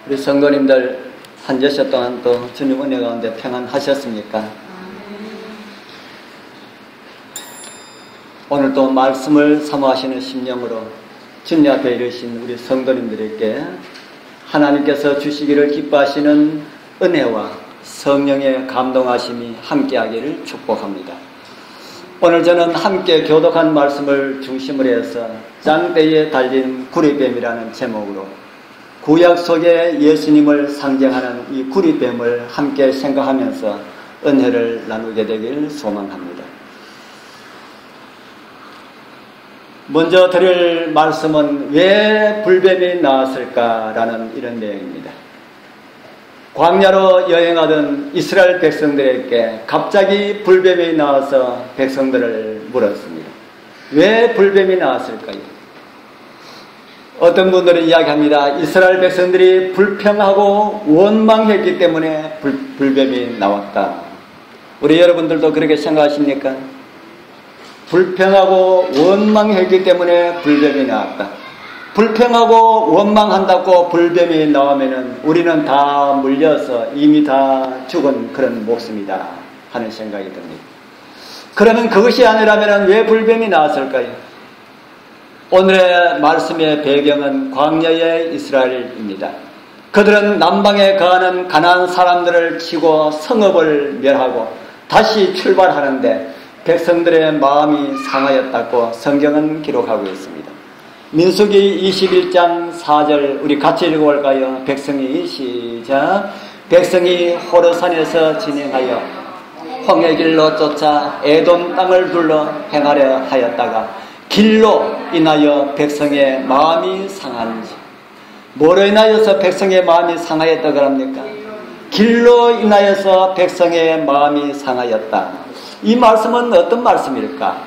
우리 성도님들 한 주셔 동안 또 주님 은혜 가운데 평안하셨습니까? 오늘 또 말씀을 사모하시는 심령으로 주님 앞에 이르신 우리 성도님들에게 하나님께서 주시기를 기뻐하시는 은혜와 성령의 감동하심이 함께하기를 축복합니다. 오늘 저는 함께 교독한 말씀을 중심으로 해서 짱대에 달린 구리뱀이라는 제목으로 구약 속에 예수님을 상징하는 이 구리뱀을 함께 생각하면서 은혜를 나누게 되길 소망합니다. 먼저 드릴 말씀은 왜 불뱀이 나왔을까라는 이런 내용입니다. 광야로 여행하던 이스라엘 백성들에게 갑자기 불뱀이 나와서 백성들을 물었습니다. 왜 불뱀이 나왔을까요? 어떤 분들은 이야기합니다. 이스라엘 백성들이 불평하고 원망했기 때문에 불뱀이 나왔다. 우리 여러분들도 그렇게 생각하십니까? 불평하고 원망했기 때문에 불뱀이 나왔다. 불평하고 원망한다고 불뱀이 나오면은 우리는 다 물려서 이미 다 죽은 그런 목숨이다 하는 생각이 듭니다. 그러면 그것이 아니라면 왜 불뱀이 나왔을까요? 오늘의 말씀의 배경은 광야의 이스라엘입니다. 그들은 남방에 거하는 가나안 사람들을 치고 성읍을 멸하고 다시 출발하는데 백성들의 마음이 상하였다고 성경은 기록하고 있습니다. 민수기 21장 4절 우리 같이 읽어볼까요? 백성이 시작. 백성이 호르산에서 진행하여 홍해 길로 쫓아 에돔 땅을 둘러 행하려 하였다가 길로 인하여 백성의 마음이 상하는지. 뭐로 인하여서 백성의 마음이 상하였다고 합니까? 길로 인하여서 백성의 마음이 상하였다. 이 말씀은 어떤 말씀일까?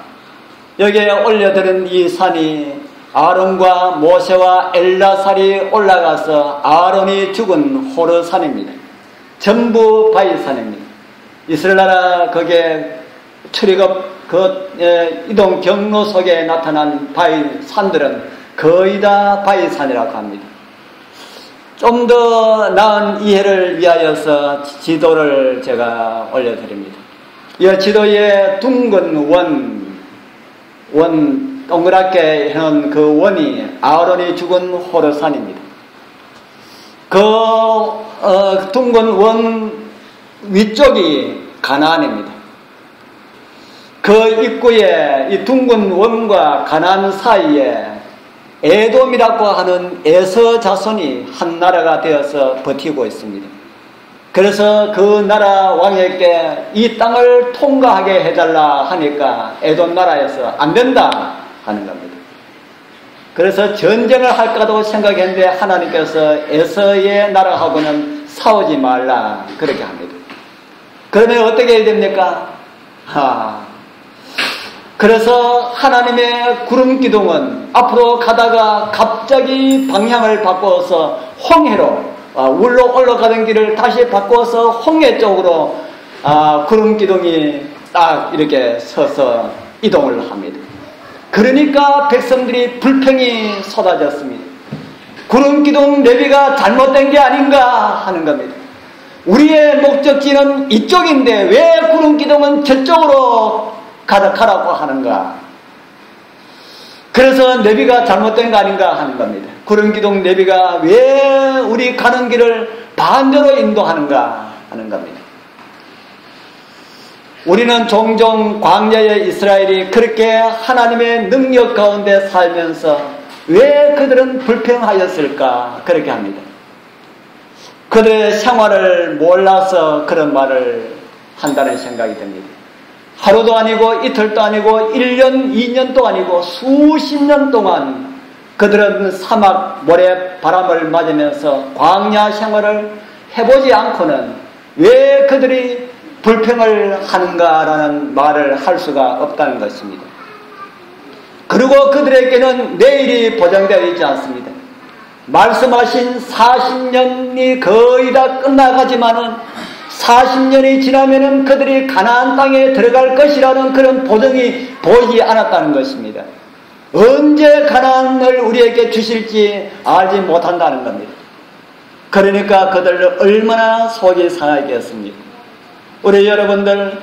여기에 올려드린 이 산이 아론과 모세와 엘라살이 올라가서 아론이 죽은 호르산입니다. 전부 바위산입니다. 이스라엘 나라 거기에 출애굽 이동 경로 속에 나타난 바위산들은 거의 다 바위산이라고 합니다. 좀 더 나은 이해를 위하여서 지도를 제가 올려드립니다. 이 지도에 둥근 원 동그랗게 해놓은 그 원이 아론이 죽은 호르산입니다. 그 둥근 원 위쪽이 가나안입니다. 그 입구에 이 둥근 원과 가나안 사이에 에돔이라고 하는 에서 자손이 한 나라가 되어서 버티고 있습니다. 그래서 그 나라 왕에게 이 땅을 통과하게 해달라 하니까 에돔 나라에서 안 된다 하는 겁니다. 그래서 전쟁을 할까도 생각했는데 하나님께서 에서의 나라하고는 싸우지 말라 그렇게 합니다. 그러면 어떻게 해야 됩니까? 그래서 하나님의 구름 기둥은 앞으로 가다가 갑자기 방향을 바꿔서 홍해로 울로 올라가던 길을 다시 바꿔서 홍해 쪽으로 구름 기둥이 딱 이렇게 서서 이동을 합니다. 그러니까 백성들이 불평이 쏟아졌습니다. 구름 기둥 내비가 잘못된 게 아닌가 하는 겁니다. 우리의 목적지는 이쪽인데 왜 구름 기둥은 저쪽으로 가라고 하는가? 그래서 내비가 잘못된 거 아닌가 하는 겁니다. 구름기둥 내비가 왜 우리 가는 길을 반대로 인도하는가 하는 겁니다. 우리는 종종 광야의 이스라엘이 그렇게 하나님의 능력 가운데 살면서 왜 그들은 불평하였을까 그렇게 합니다. 그들의 생활을 몰라서 그런 말을 한다는 생각이 듭니다. 하루도 아니고 이틀도 아니고 1년, 2년도 아니고 수십 년 동안 그들은 사막 모래 바람을 맞으면서 광야 생활을 해보지 않고는 왜 그들이 불평을 하는가라는 말을 할 수가 없다는 것입니다. 그리고 그들에게는 내일이 보장되어 있지 않습니다. 말씀하신 40년이 거의 다 끝나가지만은 40년이 지나면은 그들이 가나안 땅에 들어갈 것이라는 그런 보장이 보이지 않았다는 것입니다. 언제 가나안을 우리에게 주실지 알지 못한다는 겁니다. 그러니까 그들 얼마나 속이 상하겠습니까? 우리 여러분들,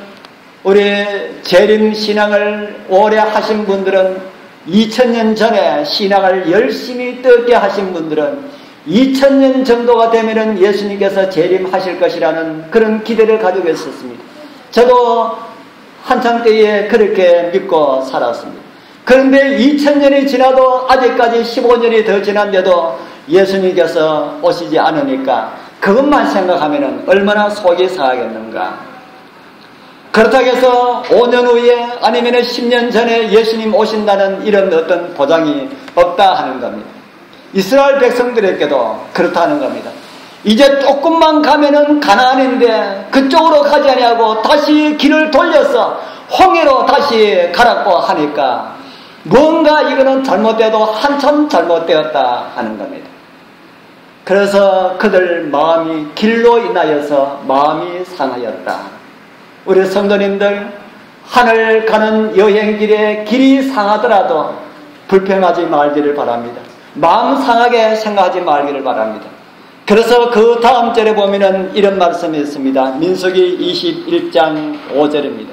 우리 재림 신앙을 오래 하신 분들은 2000년 전에 신앙을 열심히 뜨겁게 하신 분들은 2000년 정도가 되면은 예수님께서 재림하실 것이라는 그런 기대를 가지고 있었습니다. 저도 한참 때에 그렇게 믿고 살았습니다. 그런데 2000년이 지나도 아직까지 15년이 더 지났는데도 예수님께서 오시지 않으니까 그것만 생각하면은 얼마나 속이 상하겠는가. 그렇다고 해서 5년 후에 아니면 10년 전에 예수님 오신다는 이런 어떤 보장이 없다 하는 겁니다. 이스라엘 백성들에게도 그렇다는 겁니다. 이제 조금만 가면은 가나안인데 그쪽으로 가지 아니하고 다시 길을 돌려서 홍해로 다시 가라고 하니까 뭔가 이거는 잘못돼도 한참 잘못되었다 하는 겁니다. 그래서 그들 마음이 길로 인하여서 마음이 상하였다. 우리 성도님들, 하늘 가는 여행길에 길이 상하더라도 불평하지 말기를 바랍니다. 마음 상하게 생각하지 말기를 바랍니다. 그래서 그 다음 절에 보면은 이런 말씀이 있습니다. 민수기 21장 5절입니다.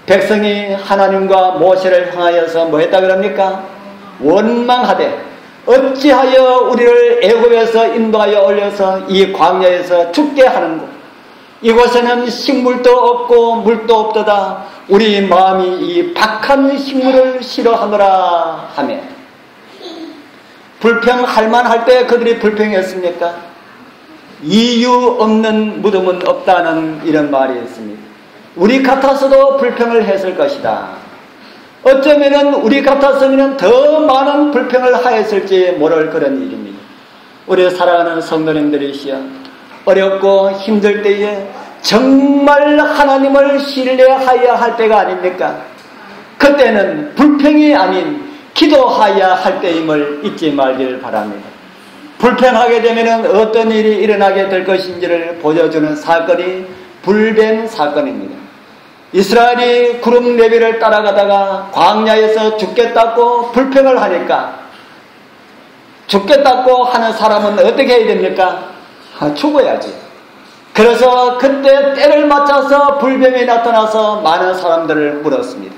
백성이 하나님과 모세를 향하여서 뭐 했다 그럽니까? 원망하되 어찌하여 우리를 애굽에서 인도하여 올려서 이 광야에서 죽게 하는고? 이곳에는 식물도 없고 물도 없도다. 우리 마음이 이 박한 식물을 싫어하노라 하며. 불평할 만할 때 그들이 불평했습니까? 이유 없는 무덤은 없다는 이런 말이 있습니다. 우리 같아서도 불평을 했을 것이다. 어쩌면은 우리 같았으면 더 많은 불평을 하였을지 모를 그런 일입니다. 우리 사랑하는 성도님들이시여, 어렵고 힘들 때에 정말 하나님을 신뢰하여야 할 때가 아닙니까? 그때는 불평이 아닌 기도하여야 할 때임을 잊지 말기를 바랍니다. 불평하게 되면 어떤 일이 일어나게 될 것인지를 보여주는 사건이 불뱀 사건입니다. 이스라엘이 구름 내비를 따라가다가 광야에서 죽겠다고 불평을 하니까 죽겠다고 하는 사람은 어떻게 해야 됩니까? 죽어야지. 그래서 그때 때를 맞춰서 불뱀이 나타나서 많은 사람들을 물었습니다.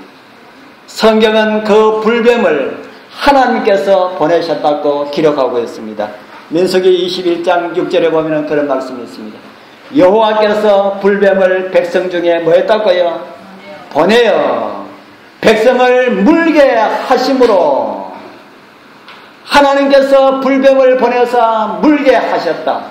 성경은 그 불뱀을 하나님께서 보내셨다고 기록하고 있습니다. 민수기 21장 6절에 보면 그런 말씀이 있습니다. 여호와께서 불뱀을 백성 중에 뭐 했다고요? 보내어 백성을 물게 하심으로 하나님께서 불뱀을 보내서 물게 하셨다.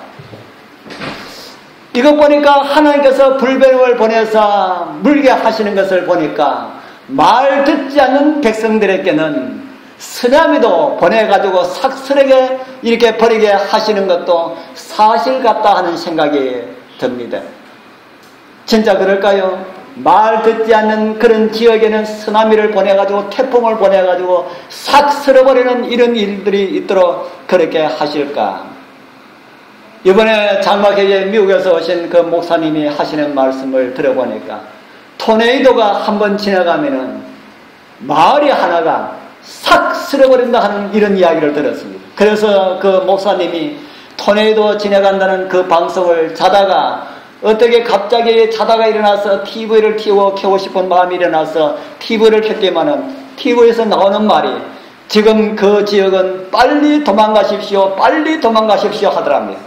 이것 보니까 하나님께서 불뱀을 보내서 물게 하시는 것을 보니까 말 듣지 않는 백성들에게는 쓰나미도 보내가지고 삭스레게 이렇게 버리게 하시는 것도 사실 같다 하는 생각이 듭니다. 진짜 그럴까요? 말 듣지 않는 그런 지역에는 쓰나미를 보내가지고 태풍을 보내가지고 싹 쓸어버리는 이런 일들이 있도록 그렇게 하실까? 이번에 장막회에 미국에서 오신 그 목사님이 하시는 말씀을 들어보니까 토네이도가 한번 지나가면은 마을이 하나가 싹 쓸어버린다 하는 이런 이야기를 들었습니다. 그래서 그 목사님이 토네이도 지나간다는 그 방송을 자다가 어떻게 갑자기 자다가 일어나서 TV를 켜고 싶은 마음이 일어나서 TV를 켰더니만은 TV에서 나오는 말이 지금 그 지역은 빨리 도망가십시오 하더랍니다.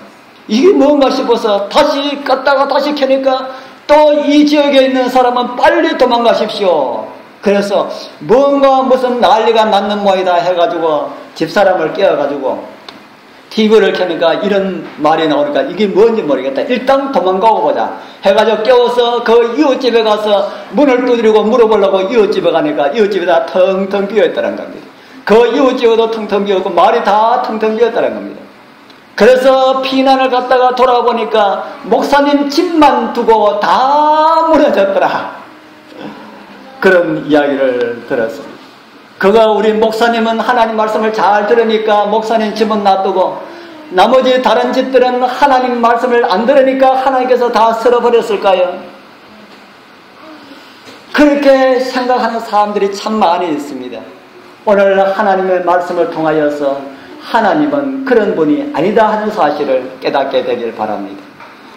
이게 뭔가 싶어서 다시 껐다가 다시 켜니까 또 이 지역에 있는 사람은 빨리 도망가십시오. 그래서 뭔가 무슨 난리가 났는 모양이다 해가지고 집사람을 깨워가지고 TV를 켜니까 이런 말이 나오니까 이게 뭔지 모르겠다. 일단 도망가고 보자 해가지고 깨워서 그 이웃집에 가서 문을 두드리고 물어보려고 이웃집에 가니까 이웃집이 다 텅텅 비어있다는 겁니다. 그 이웃집에도 텅텅 비었고 말이 다 텅텅 비었다는 겁니다. 그래서 피난을 갔다가 돌아보니까 목사님 집만 두고 다 무너졌더라. 그런 이야기를 들었습니다. 그가 우리 목사님은 하나님 말씀을 잘 들으니까 목사님 집은 놔두고 나머지 다른 집들은 하나님 말씀을 안 들으니까 하나님께서 다 쓸어버렸을까요? 그렇게 생각하는 사람들이 참 많이 있습니다. 오늘 하나님의 말씀을 통하여서 하나님은 그런 분이 아니다 하는 사실을 깨닫게 되길 바랍니다.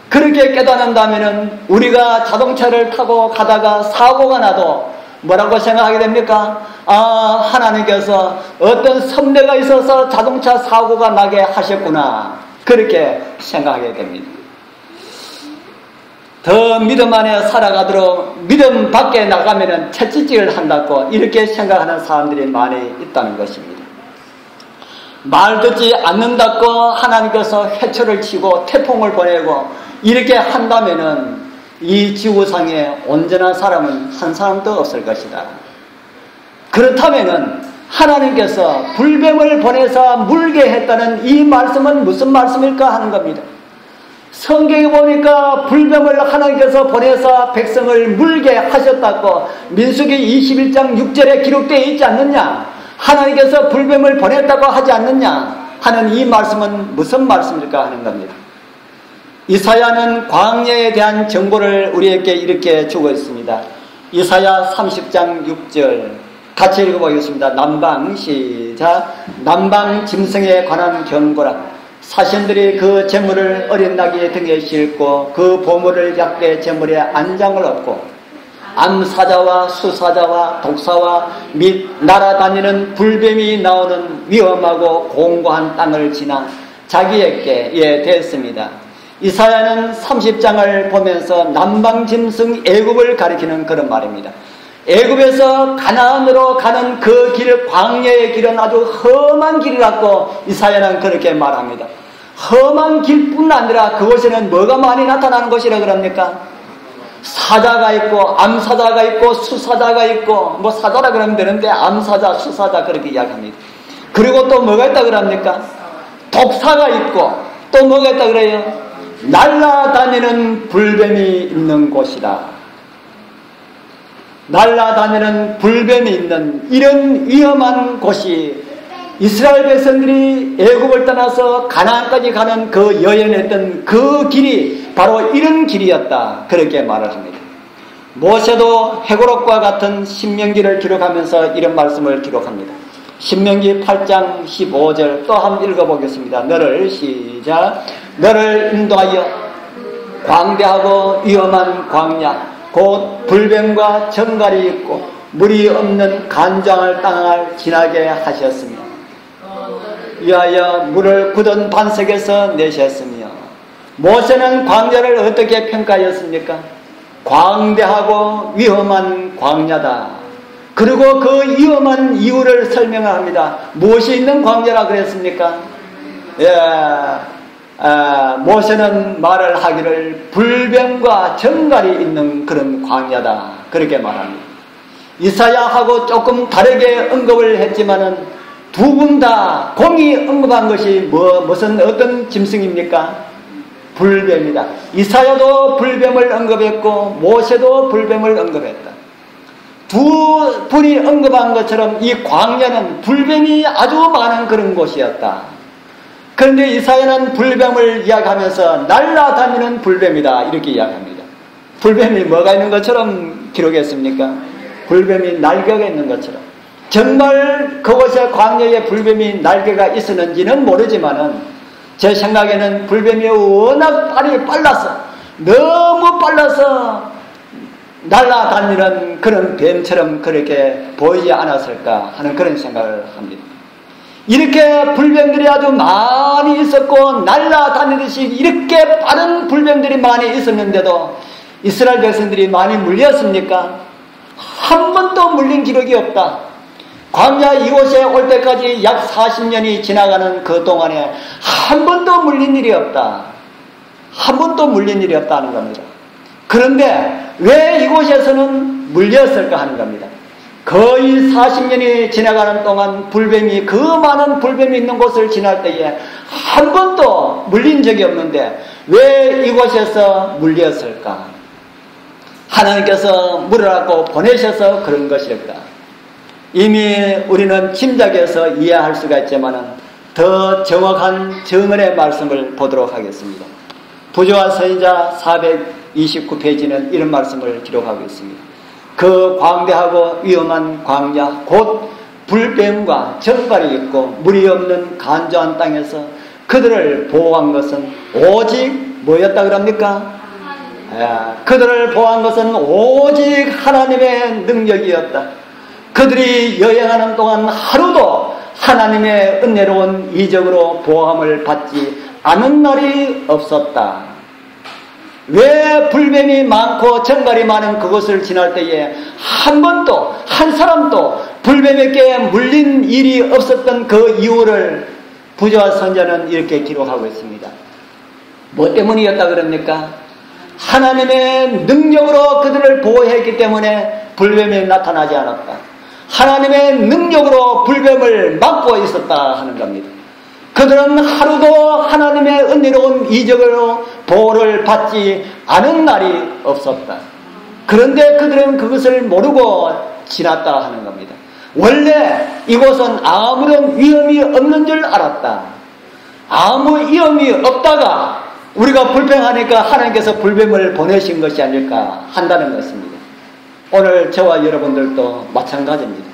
그렇게 깨닫는다면 우리가 자동차를 타고 가다가 사고가 나도 뭐라고 생각하게 됩니까? 하나님께서 어떤 섭리가 있어서 자동차 사고가 나게 하셨구나, 그렇게 생각하게 됩니다. 더 믿음 안에 살아가도록 믿음 밖에 나가면 채찍질을 한다고 이렇게 생각하는 사람들이 많이 있다는 것입니다. 말 듣지 않는다고 하나님께서 해초를 치고 태풍을 보내고 이렇게 한다면은 이 지구상에 온전한 사람은 한 사람도 없을 것이다. 그렇다면은 하나님께서 불뱀을 보내서 물게 했다는 이 말씀은 무슨 말씀일까 하는 겁니다. 성경에 보니까 불뱀을 하나님께서 보내서 백성을 물게 하셨다고 민수기 21장 6절에 기록되어 있지 않느냐? 하나님께서 불뱀을 보냈다고 하지 않느냐 하는 이 말씀은 무슨 말씀일까 하는 겁니다. 이사야는 광야에 대한 정보를 우리에게 이렇게 주고 있습니다. 이사야 30장 6절 같이 읽어보겠습니다. 남방 시작. 남방 짐승에 관한 경고라. 사신들이 그 제물을 어린 나귀 등에 싣고 그 보물을 약대 제물에 안장을 얻고 암사자와 수사자와 독사와 및 날아다니는 불뱀이 나오는 위험하고 공고한 땅을 지나 자기에게 됐습니다. 이사야는 30장을 보면서 남방짐승 애굽을 가리키는 그런 말입니다. 애굽에서 가나안으로 가는 그 길, 광야의 길은 아주 험한 길이라고 이사야는 그렇게 말합니다. 험한 길뿐 아니라 그곳에는 뭐가 많이 나타나는 것이라 그럽니까? 사자가 있고 암사자가 있고 수사자가 있고, 뭐 사자라 그러면 되는데 암사자 수사자 그렇게 이야기합니다. 그리고 또 뭐가 있다 그럽니까? 독사가 있고 또 뭐가 있다 그래요? 날아다니는 불뱀이 있는 곳이다. 날아다니는 불뱀이 있는 이런 위험한 곳이 이스라엘 백성들이 애굽을 떠나서 가나안까지 가는 그 여행했던 그 길이 바로 이런 길이었다, 그렇게 말을 합니다. 모세도 해골옷과 같은 신명기를 기록하면서 이런 말씀을 기록합니다. 신명기 8장 15절 또 한번 읽어보겠습니다. 너를 시작. 너를 인도하여 광대하고 위험한 광야 곧 불뱀과 정갈이 있고 물이 없는 간장을 땅을 지나게 하셨으며 위하여 물을 굳은 반석에서 내셨으며. 모세는 광야를 어떻게 평가하였습니까? 광대하고 위험한 광야다. 그리고 그 위험한 이유를 설명합니다. 무엇이 있는 광야라 그랬습니까? 모세는 말을 하기를 불뱀과 정갈이 있는 그런 광야다, 그렇게 말합니다. 이사야하고 조금 다르게 언급을 했지만은 두 분 다 공이 언급한 것이 무슨 어떤 짐승입니까? 불뱀이다. 이사야도 불뱀을 언급했고 모세도 불뱀을 언급했다. 두 분이 언급한 것처럼 이 광야는 불뱀이 아주 많은 그런 곳이었다. 그런데 이사야는 불뱀을 이야기하면서 날아다니는 불뱀이다, 이렇게 이야기합니다. 불뱀이 뭐가 있는 것처럼 기록했습니까? 불뱀이 날개가 있는 것처럼. 정말 그곳에 광야에 불뱀이 날개가 있었는지는 모르지만은 제 생각에는 불뱀이 워낙 빨라서, 너무 빨라서 날아다니는 그런 뱀처럼 그렇게 보이지 않았을까 하는 그런 생각을 합니다. 이렇게 불뱀들이 아주 많이 있었고 날아다니듯이 이렇게 빠른 불뱀들이 많이 있었는데도 이스라엘 백성들이 많이 물렸습니까? 한 번도 물린 기록이 없다. 광야 이곳에 올 때까지 약 40년이 지나가는 그 동안에 한 번도 물린 일이 없다. 한 번도 물린 일이 없다는 겁니다. 그런데 왜 이곳에서는 물렸을까 하는 겁니다. 거의 40년이 지나가는 동안 불뱀이, 그 많은 불뱀이 있는 곳을 지날 때에 한 번도 물린 적이 없는데 왜 이곳에서 물렸을까? 하나님께서 물으라고 보내셔서 그런 것일까? 이미 우리는 짐작해서 이해할 수가 있지만 더 정확한 정언의 말씀을 보도록 하겠습니다. 부조와 선지자 429페이지는 이런 말씀을 기록하고 있습니다. 그 광대하고 위험한 광야 곧 불뱀과 정갈이 있고 물이 없는 간조한 땅에서 그들을 보호한 것은 오직 뭐였다 그럽니까? 그들을 보호한 것은 오직 하나님의 능력이었다. 그들이 여행하는 동안 하루도 하나님의 은혜로운 이적으로 보호함을 받지 않은 날이 없었다. 왜 불뱀이 많고 정갈이 많은 그곳을 지날 때에 한 번도 한 사람도 불뱀에게 물린 일이 없었던 그 이유를 부조와 선자는 이렇게 기록하고 있습니다. 뭐 때문이었다 그럽니까? 하나님의 능력으로 그들을 보호했기 때문에 불뱀이 나타나지 않았다. 하나님의 능력으로 불뱀을 막고 있었다 하는 겁니다. 그들은 하루도 하나님의 은혜로운 이적으로 보호를 받지 않은 날이 없었다. 그런데 그들은 그것을 모르고 지났다 하는 겁니다. 원래 이곳은 아무런 위험이 없는 줄 알았다. 아무 위험이 없다가 우리가 불평하니까 하나님께서 불뱀을 보내신 것이 아닐까 한다는 것입니다. 오늘 저와 여러분들도 마찬가지입니다.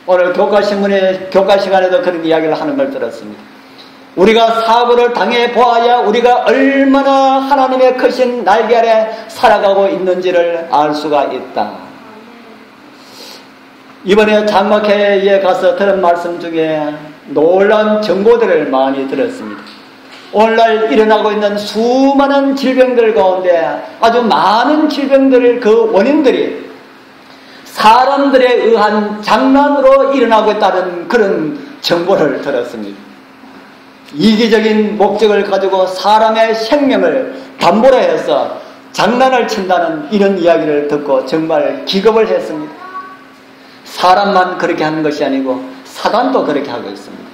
오늘 교과신문의 교과 시간에도 그런 이야기를 하는 걸 들었습니다. 우리가 사고를 당해 보아야 우리가 얼마나 하나님의 크신 날개 아래 살아가고 있는지를 알 수가 있다. 이번에 장막회에 가서 들은 말씀 중에 놀라운 정보들을 많이 들었습니다. 오늘날 일어나고 있는 수많은 질병들 가운데 아주 많은 질병들의 그 원인들이 사람들에 의한 장난으로 일어나고 있다는 그런 정보를 들었습니다. 이기적인 목적을 가지고 사람의 생명을 담보로 해서 장난을 친다는 이런 이야기를 듣고 정말 기겁을 했습니다. 사람만 그렇게 하는 것이 아니고 사단도 그렇게 하고 있습니다.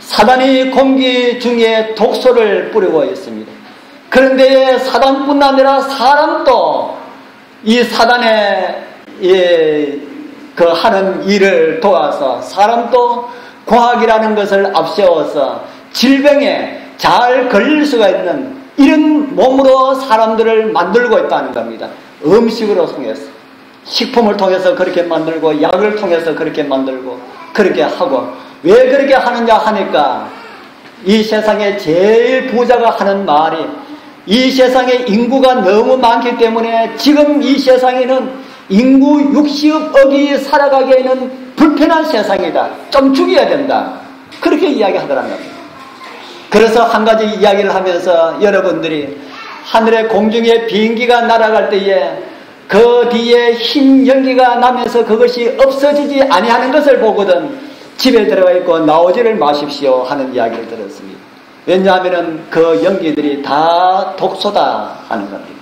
사단이 공기 중에 독소를 뿌리고 있습니다. 그런데 사단뿐 아니라 사람도 이 사단의 그 하는 일을 도와서 사람도 과학이라는 것을 앞세워서 질병에 잘 걸릴 수가 있는 이런 몸으로 사람들을 만들고 있다는 겁니다. 음식으로 통해서, 식품을 통해서 그렇게 만들고 약을 통해서 그렇게 만들고 그렇게 하고, 왜 그렇게 하느냐 하니까 이 세상에 제일 부자가 하는 말이 이 세상에 인구가 너무 많기 때문에 지금 이 세상에는 인구 60억이 살아가기에는 불편한 세상이다. 좀 죽여야 된다. 그렇게 이야기하더라는 겁니다. 그래서 한 가지 이야기를 하면서 여러분들이 하늘의 공중에 비행기가 날아갈 때에 그 뒤에 흰 연기가 나면서 그것이 없어지지 아니하는 것을 보거든 집에 들어가 있고 나오지를 마십시오 하는 이야기를 들었습니다. 왜냐하면 그 연기들이 다 독소다 하는 겁니다.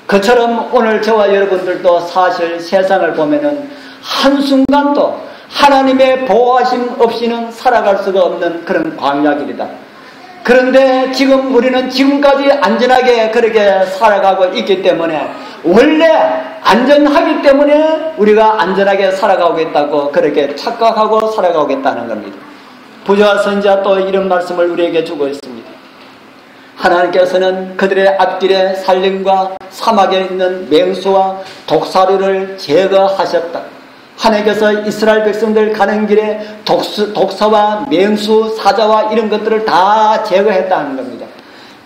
그처럼 오늘 저와 여러분들도 사실 세상을 보면은 한순간도 하나님의 보호하심 없이는 살아갈 수가 없는 그런 광야길이다. 그런데 지금 우리는 지금까지 안전하게 그렇게 살아가고 있기 때문에 원래 안전하기 때문에 우리가 안전하게 살아가고 있다고 그렇게 착각하고 살아가고 있다는 겁니다. 부조와 선지자 또 이런 말씀을 우리에게 주고 있습니다. 하나님께서는 그들의 앞길에 산림과 사막에 있는 맹수와 독사류를 제거하셨다. 하나님께서 이스라엘 백성들 가는 길에 독사와 맹수, 사자와 이런 것들을 다 제거했다는 겁니다.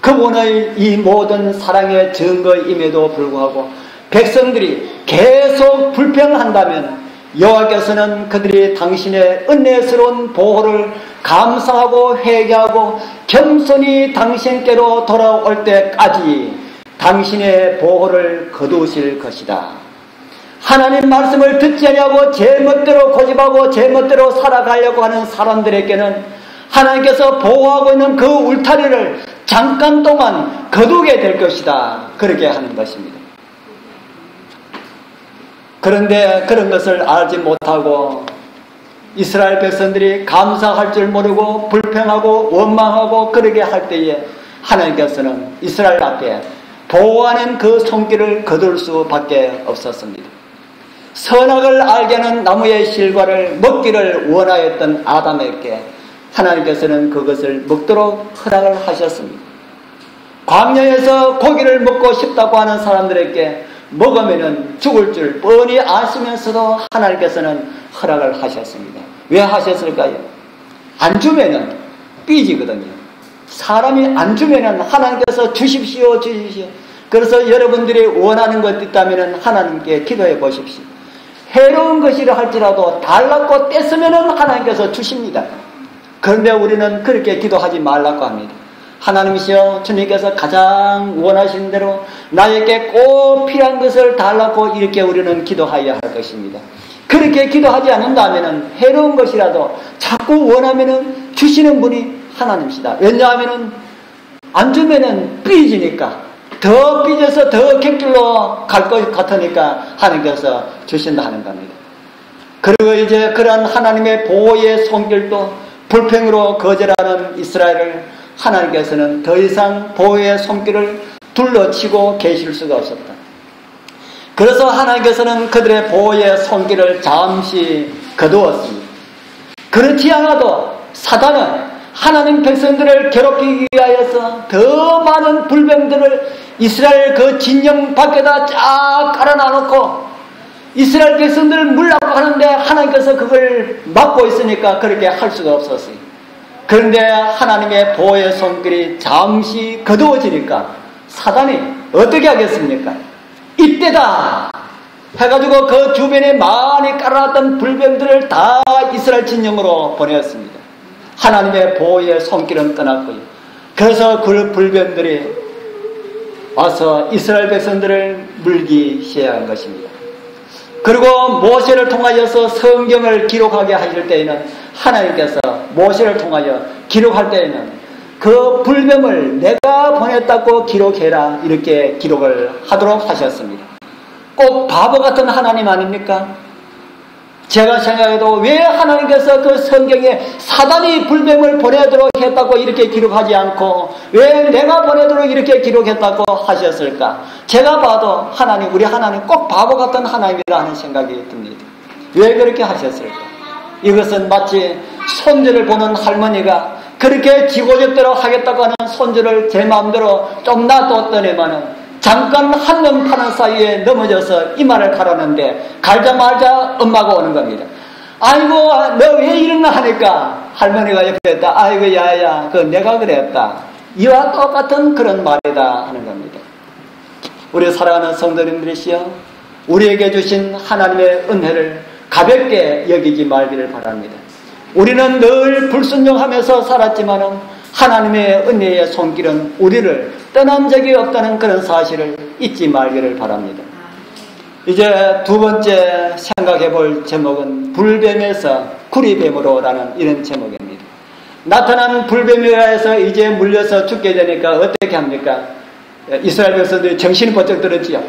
그분의 이 모든 사랑의 증거임에도 불구하고 백성들이 계속 불평한다면 여호와께서는 그들이 당신의 은혜스러운 보호를 감사하고 회개하고 겸손히 당신께로 돌아올 때까지 당신의 보호를 거두실 것이다. 하나님 말씀을 듣지 않냐고 제 멋대로 고집하고 제 멋대로 살아가려고 하는 사람들에게는 하나님께서 보호하고 있는 그 울타리를 잠깐 동안 거두게 될 것이다. 그렇게 하는 것입니다. 그런데 그런 것을 알지 못하고 이스라엘 백성들이 감사할 줄 모르고 불평하고 원망하고 그러게 할 때에 하나님께서는 이스라엘 앞에 보호하는 그 손길을 거둘 수밖에 없었습니다. 선악을 알게 하는 나무의 실과를 먹기를 원하였던 아담에게 하나님께서는 그것을 먹도록 허락을 하셨습니다. 광야에서 고기를 먹고 싶다고 하는 사람들에게 먹으면 죽을 줄 뻔히 아시면서도 하나님께서는 허락을 하셨습니다. 왜 하셨을까요? 안 주면은 삐지거든요. 사람이 안 주면은 하나님께서 주십시오, 주십시오. 그래서 여러분들이 원하는 것 있다면 하나님께 기도해 보십시오. 해로운 것이라 할지라도 달라고 떼쓰면은 하나님께서 주십니다. 그런데 우리는 그렇게 기도하지 말라고 합니다. 하나님이시여, 주님께서 가장 원하시는 대로 나에게 꼭 필요한 것을 달라고 이렇게 우리는 기도하여야 할 것입니다. 그렇게 기도하지 않는다면 해로운 것이라도 자꾸 원하면 주시는 분이 하나님이시다. 왜냐하면 안 주면 삐지니까, 더 삐져서 더 객길로 갈 것 같으니까 하나님께서 주신다 하는 겁니다. 그리고 이제 그런 하나님의 보호의 손길도 불평으로 거절하는 이스라엘을 하나님께서는 더 이상 보호의 손길을 둘러치고 계실 수가 없었다. 그래서 하나님께서는 그들의 보호의 손길을 잠시 거두었습니다. 그렇지 않아도 사단은 하나님 백성들을 괴롭히기 위하여서 더 많은 불병들을 이스라엘 그 진영 밖에다 쫙 깔아놔놓고 이스라엘 백성들을 물라고 하는데 하나님께서 그걸 막고 있으니까 그렇게 할 수가 없었어요. 그런데 하나님의 보호의 손길이 잠시 거두어지니까 사단이 어떻게 하겠습니까? 이때다 해가지고 그 주변에 많이 깔아놨던 불병들을 다 이스라엘 진영으로 보내었습니다. 하나님의 보호의 손길은 떠났고요. 그래서 그 불병들이 와서 이스라엘 백성들을 물기 시작한 것입니다. 그리고 모세를 통하여서 성경을 기록하게 하실 때에는 하나님께서 모세를 통하여 기록할 때에는 그 불병을 내가 보냈다고 기록해라 이렇게 기록을 하도록 하셨습니다. 꼭 바보 같은 하나님 아닙니까? 제가 생각해도 왜 하나님께서 그 성경에 사단이 불뱀을 보내도록 했다고 이렇게 기록하지 않고 왜 내가 보내도록 이렇게 기록했다고 하셨을까? 제가 봐도 하나님, 우리 하나님 꼭 바보 같은 하나님이라 하는 생각이 듭니다. 왜 그렇게 하셨을까? 이것은 마치 손주를 보는 할머니가 그렇게 지고졌대로 하겠다고 하는 손주를 제 마음대로 좀 놔뒀더니만은 잠깐 한눈 파는 사이에 넘어져서 이마를 가르는데 갈자마자 엄마가 오는 겁니다. 아이고 너 왜 이런 거 하니까 할머니가 옆에 있다. 아이고 야야 그 내가 그랬다. 이와 똑같은 그런 말이다 하는 겁니다. 우리 사랑하는 성도님들이시여, 우리에게 주신 하나님의 은혜를 가볍게 여기지 말기를 바랍니다. 우리는 늘 불순종하면서 살았지만은 하나님의 은혜의 손길은 우리를 떠난 적이 없다는 그런 사실을 잊지 말기를 바랍니다. 이제 두 번째 생각해 볼 제목은 불뱀에서 구리뱀으로라는 이런 제목입니다. 나타난 불뱀에 의해서 이제 물려서 죽게 되니까 어떻게 합니까? 이스라엘 백성들이 정신이 번쩍 들었지요.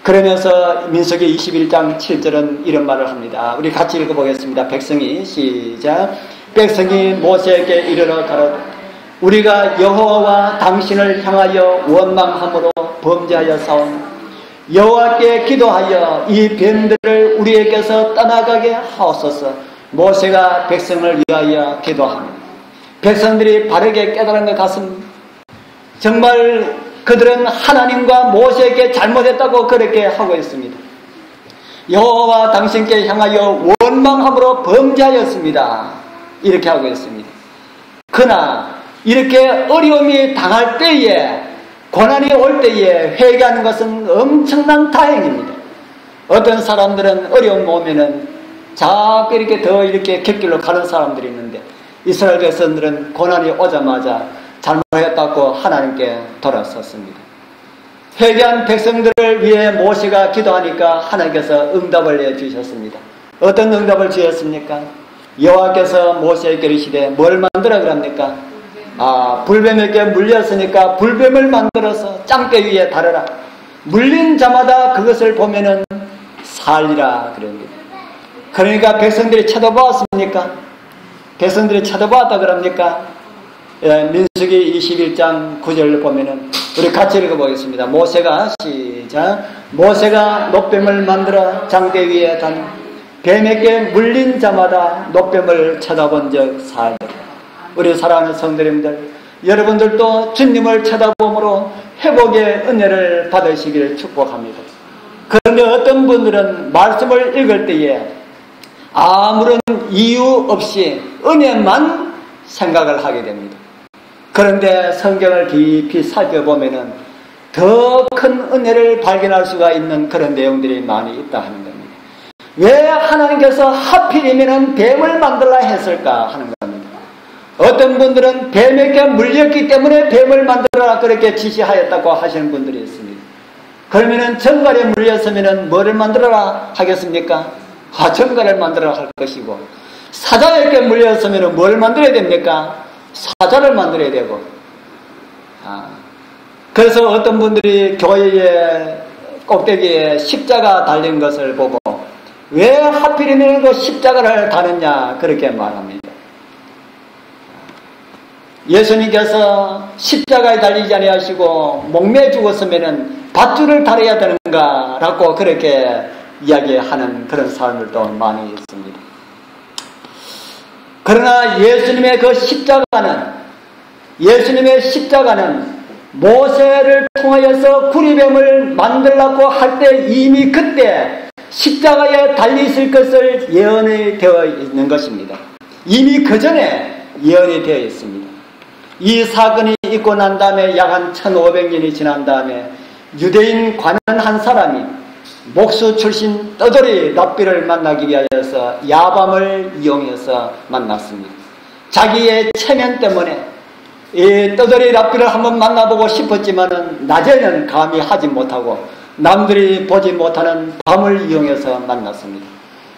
그러면서 민수기 21장 7절은 이런 말을 합니다. 우리 같이 읽어보겠습니다. 백성이 시작. 백성이 모세에게 이르러 가로되 우리가 여호와와 당신을 향하여 원망함으로 범죄하여 싸우니 여호와께 기도하여 이 뱀들을 우리에게서 떠나가게 하옵소서. 모세가 백성을 위하여 기도하며 백성들이 바르게 깨달은 것 같습니다. 정말 그들은 하나님과 모세에게 잘못했다고 그렇게 하고 있습니다. 여호와와 당신께 향하여 원망함으로 범죄하였습니다. 이렇게 하고 있습니다. 그러나 이렇게 어려움이 당할 때에, 고난이 올 때에 회개하는 것은 엄청난 다행입니다. 어떤 사람들은 어려움 오면은 자꾸 이렇게 더 이렇게 객길로 가는 사람들이 있는데 이스라엘 백성들은 고난이 오자마자 잘못했다고 하나님께 돌아섰습니다. 회개한 백성들을 위해 모세가 기도하니까 하나님께서 응답을 내주셨습니다. 어떤 응답을 주셨습니까? 여호와께서 모세에게 이르시되 뭘 만들어 그럽니까? 불뱀에게 물렸으니까 불뱀을 만들어서 짱깨 위에 달아라. 물린 자마다 그것을 보면은 살리라 그럽니다. 그러니까 백성들이 쳐다보았습니까? 백성들이 쳐다보았다 그럽니까? 민수기 21장 9절을 보면은 우리 같이 읽어보겠습니다. 모세가 시작. 모세가 놋뱀을 만들어 장대 위에 단 뱀에게 물린 자마다 놋뱀을 쳐다본 적 살리라. 우리 사랑하는 성도님들, 여러분들도 주님을 쳐다봄으로 회복의 은혜를 받으시기를 축복합니다. 그런데 어떤 분들은 말씀을 읽을 때에 아무런 이유 없이 은혜만 생각을 하게 됩니다. 그런데 성경을 깊이 살펴보면은 더 큰 은혜를 발견할 수가 있는 그런 내용들이 많이 있다 하는 겁니다. 왜 하나님께서 하필이면 뱀을 만들라 했을까 하는 겁니다. 어떤 분들은 뱀에게 물렸기 때문에 뱀을 만들어라 그렇게 지시하였다고 하시는 분들이 있습니다. 그러면은 정갈에 물렸으면은 뭐를 만들어라 하겠습니까? 정갈을 만들어라 할 것이고, 사자에게 물렸으면은 뭘 만들어야 됩니까? 사자를 만들어야 되고. 그래서 어떤 분들이 교회의 꼭대기에 십자가 달린 것을 보고 왜 하필이면 그 십자가를 다느냐 그렇게 말합니다. 예수님께서 십자가에 달리지 아니하시고 목매에 죽었으면은 밧줄을 달아야 되는가라고 그렇게 이야기하는 그런 사람들도 많이 있습니다. 그러나 예수님의 십자가는 모세를 통하여서 구리뱀을 만들라고 할 때 이미 그때 십자가에 달리 있을 것을 예언이 되어 있는 것입니다. 이미 그 전에 예언이 되어 있습니다. 이 사건이 있고 난 다음에 약 한 1500년이 지난 다음에 유대인 관원 한 사람이 목수 출신 떠돌이 랍비를 만나기 위하여서 야밤을 이용해서 만났습니다. 자기의 체면 때문에 이 떠돌이 랍비를 한번 만나보고 싶었지만은 낮에는 감히 하지 못하고 남들이 보지 못하는 밤을 이용해서 만났습니다.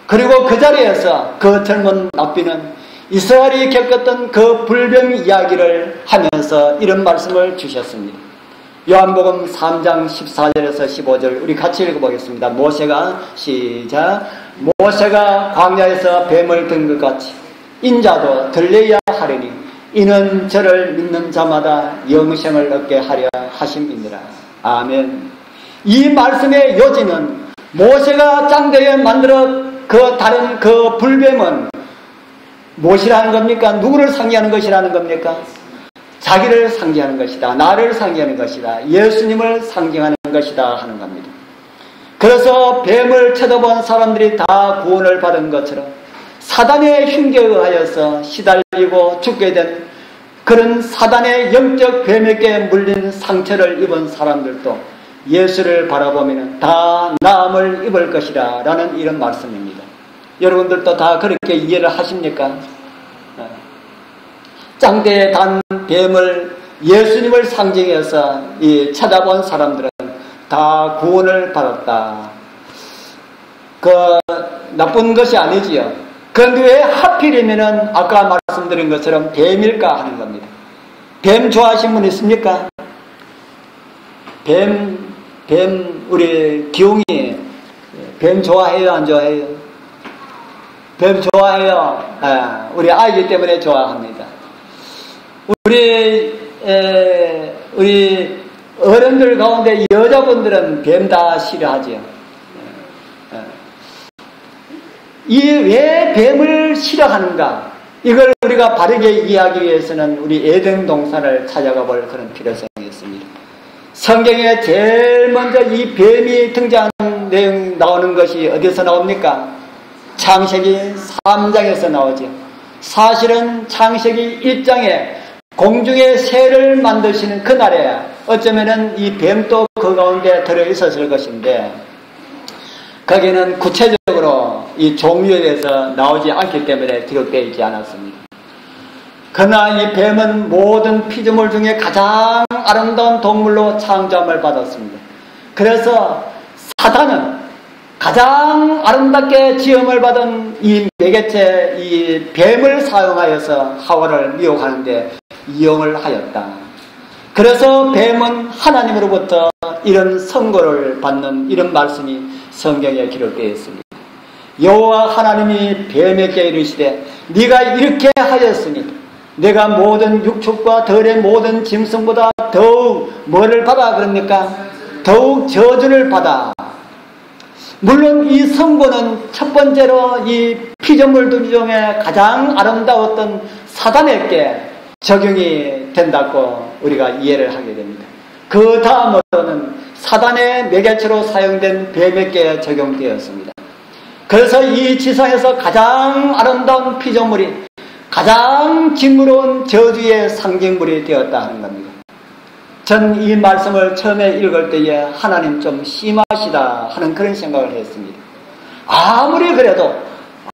그리고 그 자리에서 그 젊은 랍비는 이스라엘이 겪었던 그 불병 이야기를 하면서 이런 말씀을 주셨습니다. 요한복음 3장 14절에서 15절 우리 같이 읽어보겠습니다. 모세가 광야에서 뱀을 든 것 같이 인자도 들려야 하리니 이는 저를 믿는 자마다 영생을 얻게 하려 하심이니라. 아멘. 이 말씀의 요지는 모세가 짱대에 만들어 그 다른 그 불뱀은 무엇이라는 겁니까? 누구를 상기하는 것이라는 겁니까? 자기를 상징하는 것이다. 나를 상징하는 것이다. 예수님을 상징하는 것이다 하는 겁니다. 그래서 뱀을 쳐다본 사람들이 다 구원을 받은 것처럼 사단의 흉계에 의하여서 시달리고 죽게 된 그런 사단의 영적 뱀에게 물린 상처를 입은 사람들도 예수를 바라보면 다 나음을 입을 것이다 라는 이런 말씀입니다. 여러분들도 다 그렇게 이해를 하십니까? 짱대에 단 뱀을 예수님을 상징해서 찾아본 사람들은 다 구원을 받았다. 그 나쁜 것이 아니지요. 그런데 왜 하필이면은 아까 말씀드린 것처럼 뱀일까 하는 겁니다. 뱀 좋아하시는 분 있습니까? 뱀 우리 기웅이 뱀 좋아해요 안 좋아해요? 뱀 좋아해요. 우리 아이기 때문에 좋아합니다. 우리 어른들 가운데 여자분들은 뱀 다 싫어하지요. 왜 뱀을 싫어하는가? 이걸 우리가 바르게 이해하기 위해서는 우리 에덴 동산을 찾아가 볼 그런 필요성이 있습니다. 성경에 제일 먼저 이 뱀이 등장하는 내용 나오는 것이 어디서 나옵니까? 창세기 3장에서 나오죠. 사실은 창세기 1장에 공중의 새를 만드시는 그날에 어쩌면은 이 뱀도 그 가운데 들어있었을 것인데 거기는 구체적으로 이 종류에 대해서 나오지 않기 때문에 기록되어 있지 않았습니다. 그러나 이 뱀은 모든 피조물 중에 가장 아름다운 동물로 창조함을 받았습니다. 그래서 사단은 가장 아름답게 지음을 받은 이 매개체 이 뱀을 사용하여서 하와를 미혹하는데 이용을 하였다. 그래서 뱀은 하나님으로부터 이런 선고를 받는 이런 말씀이 성경에 기록되어 있습니다. 여호와 하나님이 뱀에게 이르시되 네가 이렇게 하였으니 내가 모든 육축과 들의 모든 짐승보다 더욱 뭐를 받아 그럽니까? 더욱 저주를 받아. 물론 이 선고는 첫 번째로 이 피조물들 중에 가장 아름다웠던 사단에게 적용이 된다고 우리가 이해를 하게 됩니다. 그 다음으로는 사단의 매개체로 사용된 뱀에게 적용되었습니다. 그래서 이 지상에서 가장 아름다운 피조물이 가장 징그러운 저주의 상징물이 되었다 하는 겁니다. 전 이 말씀을 처음에 읽을 때에 하나님 좀 심하시다 하는 그런 생각을 했습니다. 아무리 그래도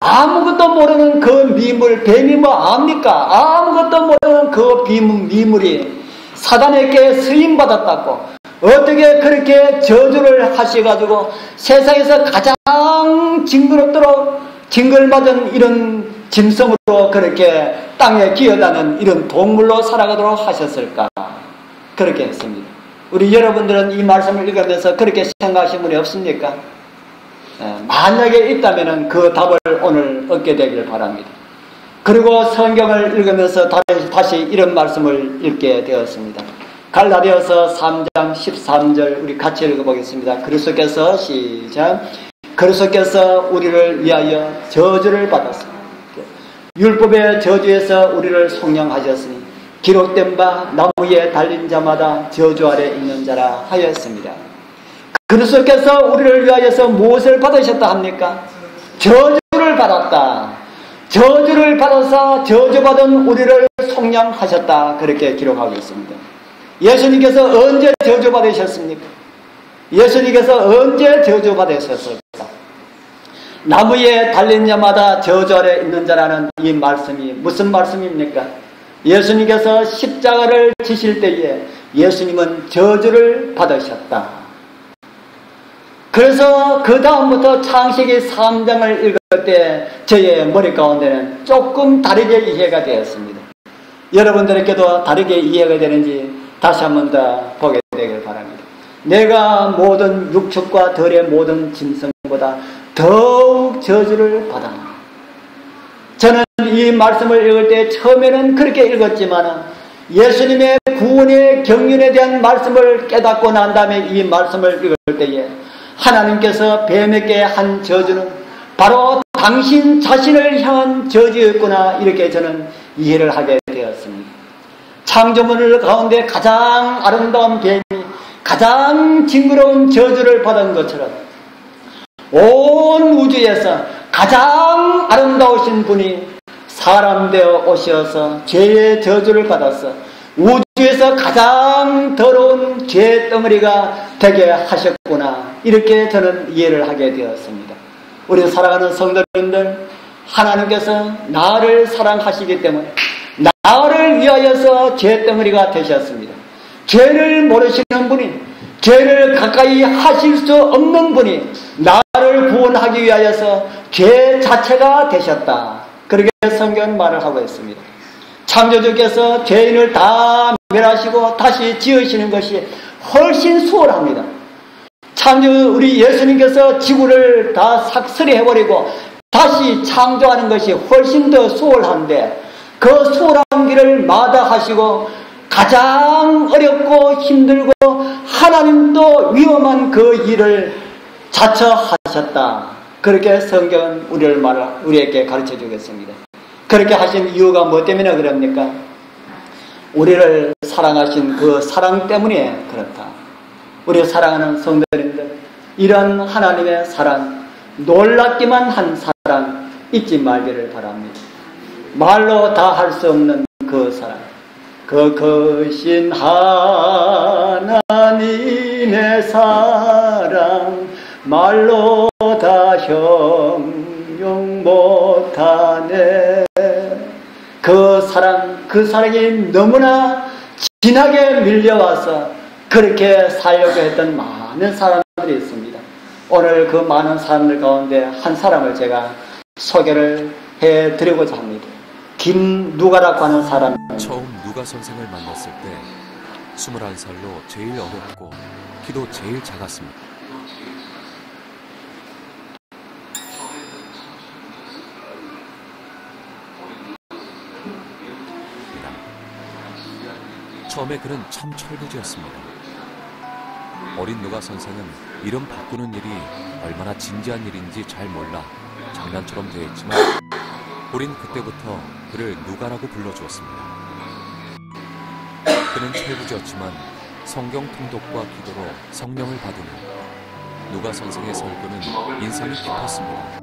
아무것도 모르는 그 미물, 뱀이 뭐 압니까? 아무것도 모르는 그 미물이 사단에게 쓰임받았다고 어떻게 그렇게 저주를 하셔가지고 세상에서 가장 징그럽도록 징글맞은 이런 짐승으로 그렇게 땅에 기어다니는 이런 동물로 살아가도록 하셨을까? 그렇게 했습니다. 우리 여러분들은 이 말씀을 읽으면서 그렇게 생각하신 분이 없습니까? 만약에 있다면 그 답을 오늘 얻게 되길 바랍니다. 그리고 성경을 읽으면서 다시 이런 말씀을 읽게 되었습니다. 갈라디아서 3장 13절 우리 같이 읽어보겠습니다. 그리스도께서 시작. 그리스도께서 우리를 위하여 저주를 받았습니다. 율법의 저주에서 우리를 속량하셨으니 기록된 바 나무에 달린 자마다 저주 아래 있는 자라 하였습니다. 그리스도께서 우리를 위하여서 무엇을 받으셨다 합니까? 저주를 받았다. 저주를 받아서 저주받은 우리를 속량하셨다. 그렇게 기록하고 있습니다. 예수님께서 언제 저주받으셨습니까? 예수님께서 언제 저주받으셨을까? 나무에 달린 자마다 저주 아래 있는 자라는 이 말씀이 무슨 말씀입니까? 예수님께서 십자가를 지실 때에 예수님은 저주를 받으셨다. 그래서 그 다음부터 창세기 3장을 읽을 때 저의 머리 가운데는 조금 다르게 이해가 되었습니다. 여러분들에게도 다르게 이해가 되는지 다시 한 번 더 보게 되길 바랍니다. 내가 모든 육축과 덜의 모든 짐승보다 더욱 저주를 받았다. 저는 이 말씀을 읽을 때 처음에는 그렇게 읽었지만 예수님의 구원의 경륜에 대한 말씀을 깨닫고 난 다음에 이 말씀을 읽을 때에 하나님께서 뱀에게 한 저주는 바로 당신 자신을 향한 저주였구나 이렇게 저는 이해를 하게 되었습니다. 창조물 가운데 가장 아름다운 뱀이 가장 징그러운 저주를 받은 것처럼 온 우주에서 가장 아름다우신 분이 사람 되어 오셔서 죄의 저주를 받아서 우주에서 가장 더러운 죄 덩어리가 되게 하셨구나 이렇게 저는 이해를 하게 되었습니다. 우리 사랑하는 성도님들, 하나님께서 나를 사랑하시기 때문에 나를 위하여서 죄 덩어리가 되셨습니다. 죄를 모르시는 분이, 죄를 가까이 하실 수 없는 분이 나를 구원하기 위하여서 죄 자체가 되셨다. 그렇게 성경은 말을 하고 있습니다. 창조주께서 죄인을 다 멸하시고 다시 지으시는 것이 훨씬 수월합니다. 우리 예수님께서 지구를 다 삭스리 해버리고 다시 창조하는 것이 훨씬 더 수월한데 그 수월한 길을 마다하시고 가장 어렵고 힘들고 하나님도 위험한 그 일을 자처하셨다. 그렇게 성경은 우리에게 가르쳐 주겠습니다. 그렇게 하신 이유가 뭐 때문에 그럽니까? 우리를 사랑하신 그 사랑 때문에 그렇다. 우리 사랑하는 성도님들, 이런 하나님의 사랑, 놀랍기만 한 사랑 잊지 말기를 바랍니다. 말로 다 할 수 없는 그 사랑, 그 크신 하나님의 사랑, 말로 다 형용 못하네. 그 사랑이 너무나 진하게 밀려와서 그렇게 살려고 했던 많은 사람들이 있습니다. 오늘 그 많은 사람들 가운데 한 사람을 제가 소개를 해드리고자 합니다. 김누가라고 하는 사람. 처음 누가 선생을 만났을 때 21살로 제일 어렸고 키도 제일 작았습니다. 처음에 그는 참 철부지였습니다. 어린 누가 선생은 이름 바꾸는 일이 얼마나 진지한 일인지 잘 몰라 장난처럼 대했지만 우린 그때부터 그를 누가라고 불러주었습니다. 그는 철부지였지만 성경 통독과 기도로 성령을 받으니 누가 선생의 설교는 인상이 깊었습니다.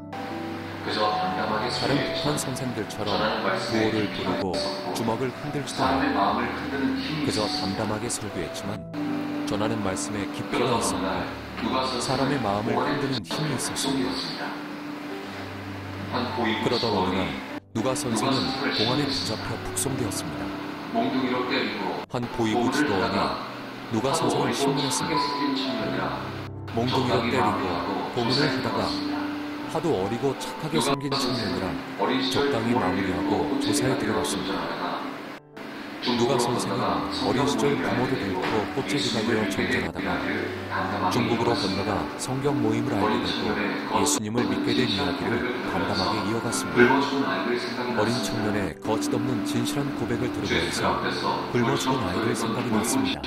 다른 북한 선생들처럼 구호를 부르고 주먹을 흔들지도 않고 그저 담담하게 설교했지만 전하는 말씀에 깊이가 있었고 사람의 마음을 흔드는 힘이 있었습니다. 그러던 어느 날 누가 선생은 공안에 붙잡혀 북송되었습니다. 한 보이부 지도원이 누가 선생을 신문했습니다. 몽둥이로 때리고 고문을 하다가 하도 어리고 착하게 생긴 청년이라 적당히 마무리하고 조사에 들어갔습니다. 누가 선생은 어린 시절 부모도 잃고 꽃제비가 되어 전전하다가 중국으로 건너가 성경 모임을 알게 되고 예수님을 믿게 된 이야기를 담담하게 이어갔습니다. 어린 청년의 거짓없는 진실한 고백을 들으면서 굶어 죽은 아이를 생각이 났습니다.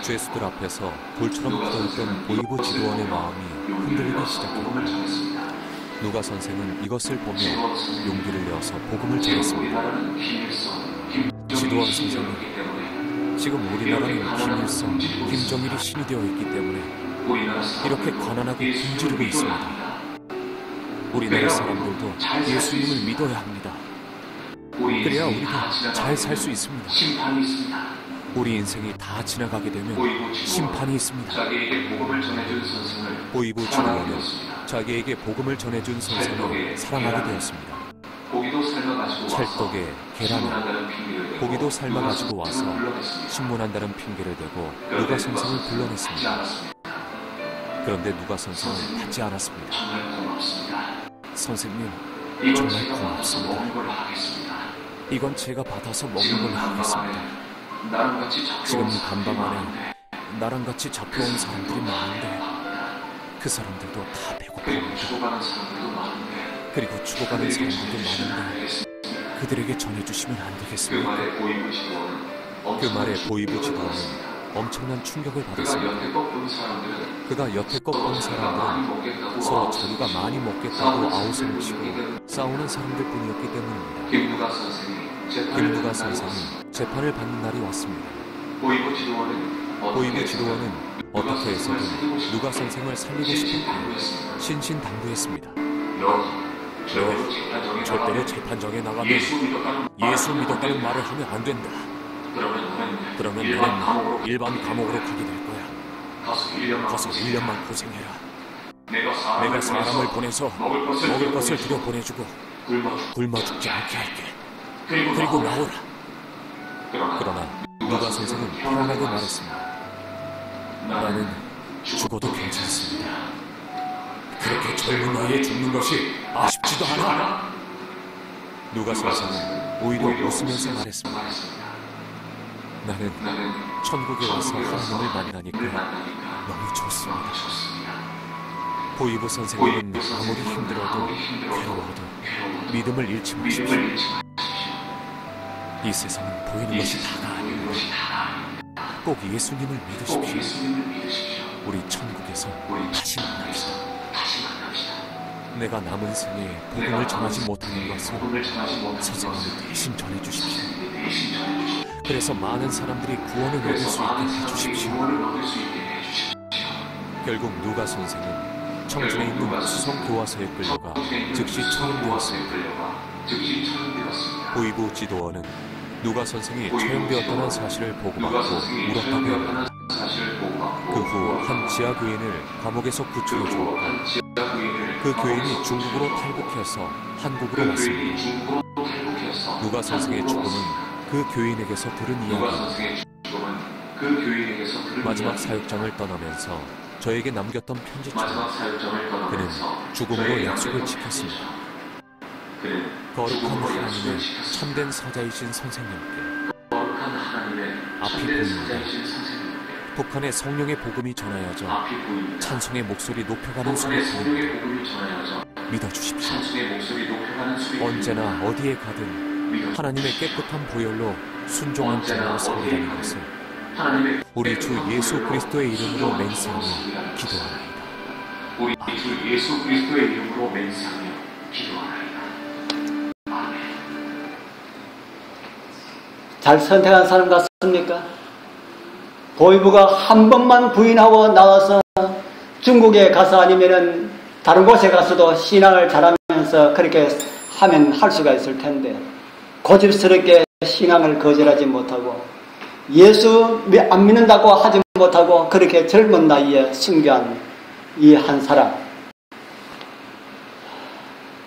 죄수들 앞에서 돌처럼 굳어있던 보이부 지도원의 마음이 흔들리기 시작했고 누가 선생은 이것을 보며 용기를 내어서 복음을 전했습니다. 지도원 선생님, 지금 우리나라는 김일성, 김정일이 신이 되어 있기 때문에 이렇게 가난하고 굶주리고 있습니다. 우리나라 사람들도 예수님을 믿어야 합니다. 그래야 우리도 잘 살 수 있습니다. 우리 인생이 다 지나가게 되면 심판이 있습니다. 보이부 지도원은 자기에게 복음을 전해준 선생을 사랑하게 되었습니다. 찰떡에 계란에 고기도 삶아가지고 와서 신문한다는 핑계를 대고 누가 선생을 불러냈습니다. 그런데 누가 선생은 받지 않았습니다. 선생님, 정말 고맙습니다. 이건 제가 받아서 먹는 걸로 하겠습니다. 지금 감방 안에 나랑 같이 잡혀온 사람들이 많은데 그 사람들도 다 배고픕니다. 그리고 죽어가는 사람들도 많은데 그들에게 전해주시면 안 되겠습니까? 그 말에 보이부 지도원은 엄청난 충격을 받았습니다. 그가 여태껏 본 사람들은 서로 자기가 많이 먹겠다고 아우성을 치고 싸우는 사람들 뿐이었기 때문입니다. 김누가 선생이 재판을 받는 날이 왔습니다. 보이부 지도원은 어떻게 해서든 누가 선생을 살리고 싶었고 신신당부했습니다. 너 절대로 재판정에 나가면 예수 믿었다는 말을 하면 안 된다. 그러면 너는 일반 감옥으로 가게 될 거야. 가서 1년만 고생해라. 내가 사람을 보내서 먹을 것을 들여 보내주고 굶어 죽지 않게 할게. 그리고 나오라. 그러나 누가 선생은 편안하게 말했습니다. 나는 죽어도 괜찮습니다. 그렇게 젊은 나이에 죽는 것이 아쉽지도 않아. 누가 선생은 오히려 웃으면서 말했습니다. 나는 천국에 와서 하나님을 만나니까 너무 좋습니다. 보이부 선생님은 아무리 힘들어도 괴로워도 믿음을 잃지 마십시오. 이 세상은 보이는 것이 다가 아니고 꼭 예수님을 믿으십시오. 우리 천국에서 다시 만납시다. 내가 남은 생에 복음을 전하지 못하는 것을 선생님이 대신 전해주십시오. 그래서 많은 사람들이 구원을 얻을 수 있게 해주십시오. 결국 누가 선생은 청주에 있는 수성교화소에 끌려가 즉시 처형되었습니다. 보이부 지도원은 누가 선생이 처형되었다는 사실을 보고받고 울었다고 합니다. 그 후 한 지하 교인을 감옥에서 구출해 주었고 그 교인이 중국으로 탈북해서 한국으로 왔습니다. 누가 선생의 죽음은 그 교인에게서 들은 이야기입니다. 마지막 사역장을 떠나면서 저에게 남겼던 편지처럼 그는 죽음으로 약속을 지켰습니다. 거룩한 하나님의 참된 사자이신 선생님께 앞이 보이는데 북한의 성령의 복음이 전하여져 찬송의 목소리 높여가는 소리 들립니다. 믿어주십시오. 언제나 어디에 가든 하나님의 깨끗한 보혈로 순종한 자로 살리라는 것을 우리 주 예수 그리스도의 이름으로 맹세하며 기도하나이다. 우리 주 예수 그리스도의 이름으로 맹세하며 기도하나이다. 잘 선택한 사람 같습니까? 보위부가 한 번만 부인하고 나와서 중국에 가서 아니면은 다른 곳에 가서도 신앙을 잘하면서 그렇게 하면 할 수가 있을 텐데 고집스럽게 신앙을 거절하지 못하고 예수 안 믿는다고 하지 못하고 그렇게 젊은 나이에 순교한 이 한 사람,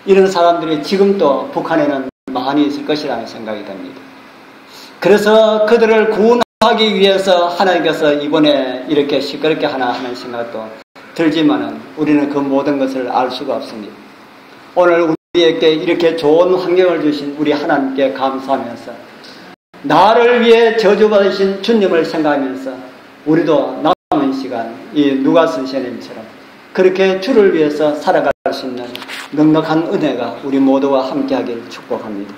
이런 사람들이 지금도 북한에는 많이 있을 것이라는 생각이 듭니다. 그래서 그들을 구원하기 위해서 하나님께서 이번에 이렇게 시끄럽게 하나 하는 생각도 들지만은 우리는 그 모든 것을 알 수가 없습니다. 오늘 우리에게 이렇게 좋은 환경을 주신 우리 하나님께 감사하면서 나를 위해 저주받으신 주님을 생각하면서 우리도 남은 시간 이 누가 선생님처럼 그렇게 주를 위해서 살아갈 수 있는 넉넉한 은혜가 우리 모두와 함께하길 축복합니다.